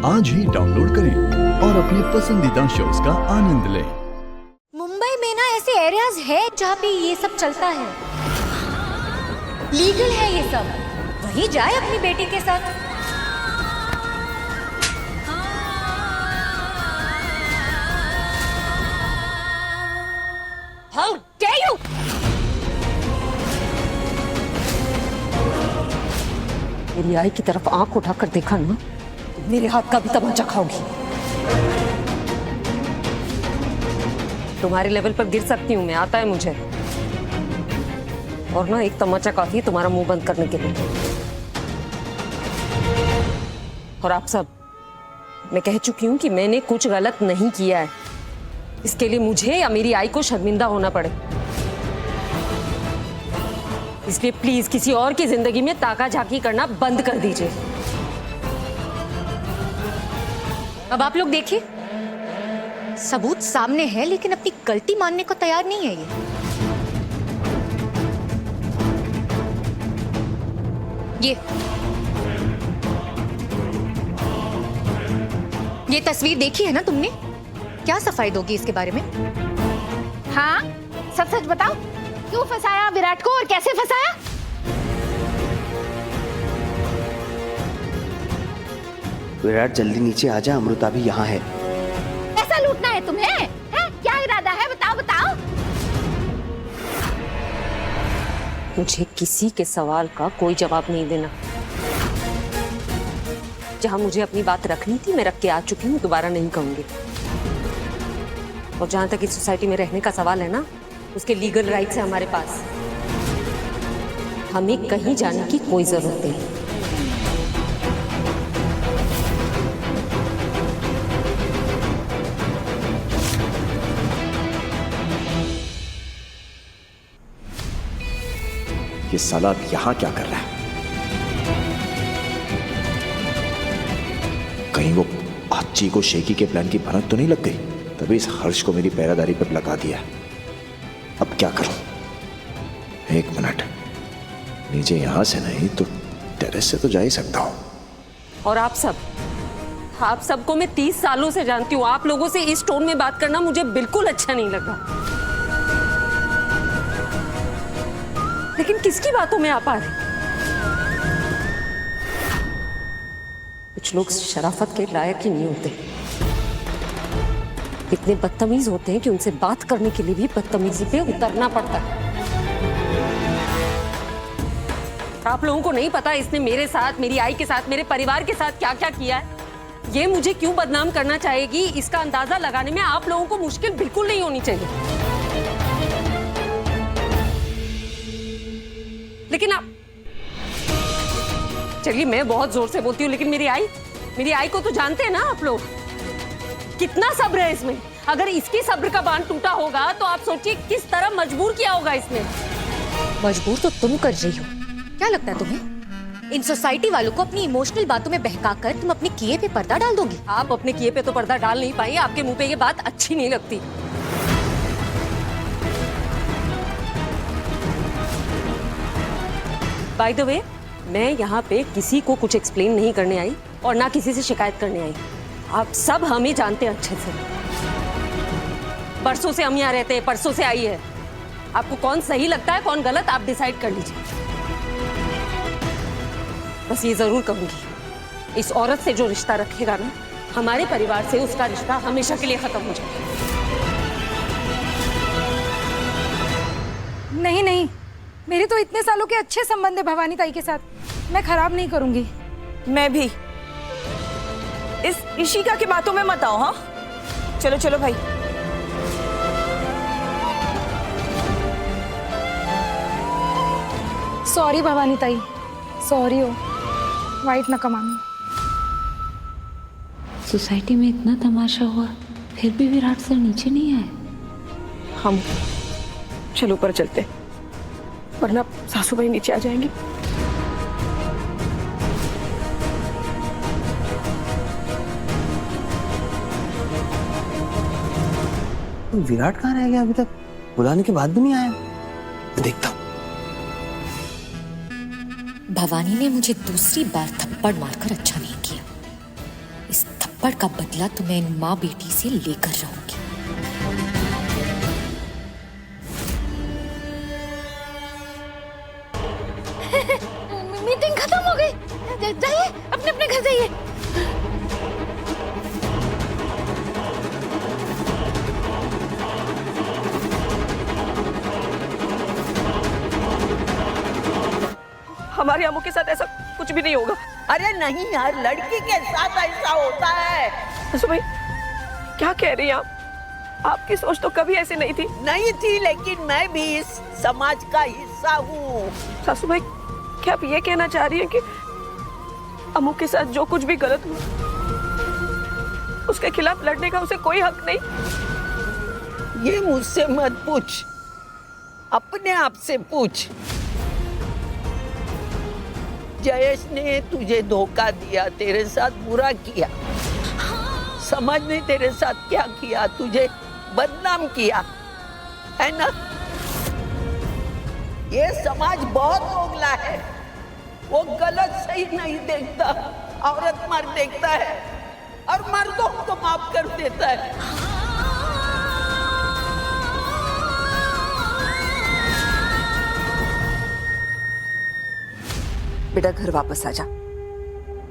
आज ही डाउनलोड करें और अपने पसंदीदा शोज का आनंद लें। मुंबई में ना ऐसे एरियाज है जहाँ पे ये सब चलता है, लीगल है ये सब। वहीं जाए अपनी बेटी के साथ। How dare you! मेरी आई की तरफ आंख उठाकर देखा ना, तो मेरे हाथ का भी तमाचा खाओगी। तुम्हारे लेवल पर गिर सकती हूँ मैं, आता है मुझे। और ना एक तमाचा काफी है तुम्हारा मुंह बंद करने के लिए। और आप सब, मैं कह चुकी हूँ कि मैंने कुछ गलत नहीं किया है। इसके लिए मुझे या मेरी आई को शर्मिंदा होना पड़े। इसलिए प्लीज किसी और की जिंदगी में ताका झाकी करना बंद कर दीजिए। अब आप लोग देखिए, सबूत सामने है लेकिन अपनी गलती मानने को तैयार नहीं है ये तस्वीर देखी है ना तुमने? क्या सफाई दोगी इसके बारे में? हाँ, सच सच बताओ, क्यों फंसाया विराट को और कैसे फंसाया? विराट जल्दी नीचे आ जा, अमृता भी यहाँ है। ऐसा लूटना है तुम्हें? है? क्या इरादा है? बताओ बताओ। मुझे किसी के सवाल का कोई जवाब नहीं देना। जहां मुझे अपनी बात रखनी थी मैं रख के आ चुकी हूँ, दोबारा नहीं कहूंगी। और जहां तक इस सोसाइटी में रहने का सवाल है ना, उसके लीगल राइट्स है हमारे पास। हमें कहीं जाने की कोई जरूरत नहीं। ये साला अब यहाँ क्या कर रहा है? कहीं वो आची को शेकी के प्लान की भनक तो नहीं लग गई? तभी इस हर्ष को मेरी पहरादारी पर लगा दिया। अब क्या करूं? एक मिनट, नीचे यहां से नहीं तो टेरेस से तो जा ही सकता हूं। और आप सबको मैं 30 सालों से जानती हूँ। आप लोगों से इस टोन में बात करना मुझे बिल्कुल अच्छा नहीं लगा। लेकिन किसकी बातों में आप आ रहे? कुछ लोग शराफत के लायक ही नहीं होते, इतने बदतमीज होते हैं कि उनसे बात करने के लिए भी बदतमीजी पे उतरना पड़ता है। आप लोगों को नहीं पता इसने मेरे साथ, मेरी आई के साथ, मेरे परिवार के साथ क्या क्या किया है। ये मुझे क्यों बदनाम करना चाहेगी, इसका अंदाजा लगाने में आप लोगों को मुश्किल बिल्कुल नहीं होनी चाहिए। लेकिन आप, चलिए मैं बहुत जोर से बोलती हूँ, लेकिन मेरी आई को तो जानते हैं ना आप लोग। कितना सब्र है इसमें। अगर इसकी सब्र का बांध टूटा होगा तो आप सोचिए किस तरह मजबूर किया होगा इसने। मजबूर तो तुम कर रही हो। क्या लगता है तुम्हें इन सोसाइटी वालों को अपनी इमोशनल बातों में बहकाकर तुम अपने किए पे पर्दा डाल दोगी? आप अपने किए पे तो पर्दा डाल नहीं पाई। आपके मुंह पे ये बात अच्छी नहीं लगती। बाय द वे, मैं यहाँ पे किसी को कुछ एक्सप्लेन नहीं करने आई और ना किसी से शिकायत करने आई। आप सब हमें जानते हैं अच्छे से। बरसों से हम यहाँ रहते हैं, परसों से आई है। आपको कौन सही लगता है कौन गलत, आप डिसाइड कर लीजिए। बस ये जरूर कहूंगी, इस औरत से जो रिश्ता रखेगा ना, हमारे परिवार से उसका रिश्ता हमेशा के लिए खत्म हो जाएगा। नहीं नहीं, मेरे तो इतने सालों के अच्छे संबंध है भवानी ताई के साथ, मैं खराब नहीं करूंगी। मैं भी। इस इशिका की बातों में मत आओ। हाँ, चलो चलो भाई। सॉरी भवानी ताई, सॉरी हो, वाइट ना कमाना। सोसाइटी में इतना तमाशा हुआ फिर भी विराट सर नीचे नहीं आए। हम चलो ऊपर चलते, वरना सासू भाई नीचे आ जाएंगे। विराट कहाँ रह गया अभी तक? बुलाने के बाद भी नहीं आया। देखता हूँ। भवानी ने मुझे दूसरी बार थप्पड़ मारकर अच्छा नहीं किया। इस थप्पड़ का बदला तो मैं इन माँ बेटी से लेकर रहूंगी। मीटिंग खत्म हो गई, जाइए अपने अपने घर जाइए। हमारे अम्मू के साथ ऐसा कुछ भी नहीं होगा। अरे नहीं यार, लड़की के साथ ऐसा होता है। सासू भाई क्या कह रही हैं आप? आपकी सोच तो कभी ऐसी नहीं थी। नहीं थी, लेकिन मैं भी इस समाज का हिस्सा हूँ। सासू भाई क्या आप ये कहना चाह रही हैं कि अम्मू के साथ जो कुछ भी गलत हुआ उसके खिलाफ लड़ने का उसे कोई हक नहीं? ये मुझसे मत पूछ, अपने आप से पूछ। जयेश ने तुझे धोखा दिया, तेरे साथ बुरा किया। समाज ने तेरे साथ क्या किया? तुझे बदनाम किया, है ना? ये समाज बहुत दोगला है। वो गलत सही नहीं देखता, औरत मर्द देखता है और मर्दों को माफ कर देता है। बेटा घर वापस आ जा,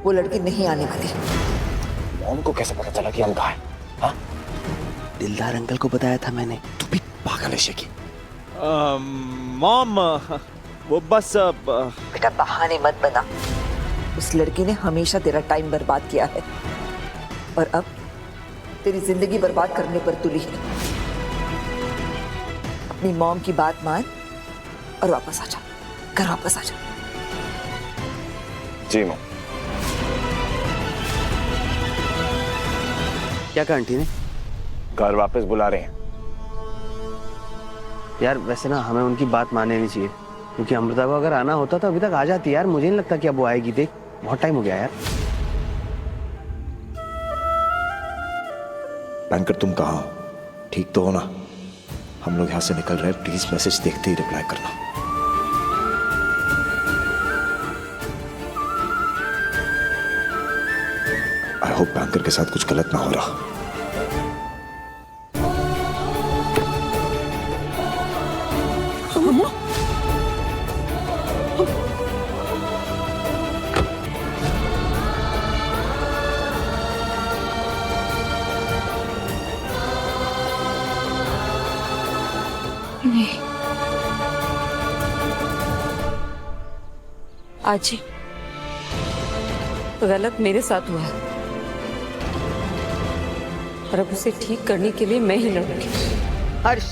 वो लड़की नहीं आने वाली। मॉम को कैसे पता चला कि हम कहाँ हैं? हाँ? दिलदार अंकल को बताया था मैंने। तू भी पागल है शेकी। मॉम वो बस बेटा बहाने मत बना। उस लड़की ने हमेशा तेरा टाइम बर्बाद किया है और अब तेरी जिंदगी बर्बाद करने पर तुली है। अपनी मॉम की बात मान और वापस आ जा, घर वापस आ जा। जी मॉम। क्या कहा आंटी ने? घर वापस बुला रहे हैं। यार वैसे ना हमें उनकी बात माननी नहीं चाहिए, क्योंकि अमृता को अगर आना होता तो अभी तक आ जाती यार। मुझे नहीं लगता कि अब वो आएगी। देख बहुत टाइम हो गया यार। बैंकर तुम कहाँ हो? ठीक तो हो ना? हम लोग यहाँ से निकल रहे हैं, प्लीज मैसेज देखते ही रिप्लाई करना। आई होप बैंकर के साथ कुछ गलत ना हो रहा। आज गलत मेरे साथ हुआ है और अब उसे ठीक करने के लिए मैं ही लड़ूंगी। हर्ष,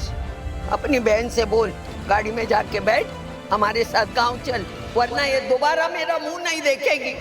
अपनी बहन से बोल, गाड़ी में जाके बैठ, हमारे साथ गांव चल, वरना ये दोबारा मेरा मुंह नहीं देखेगी।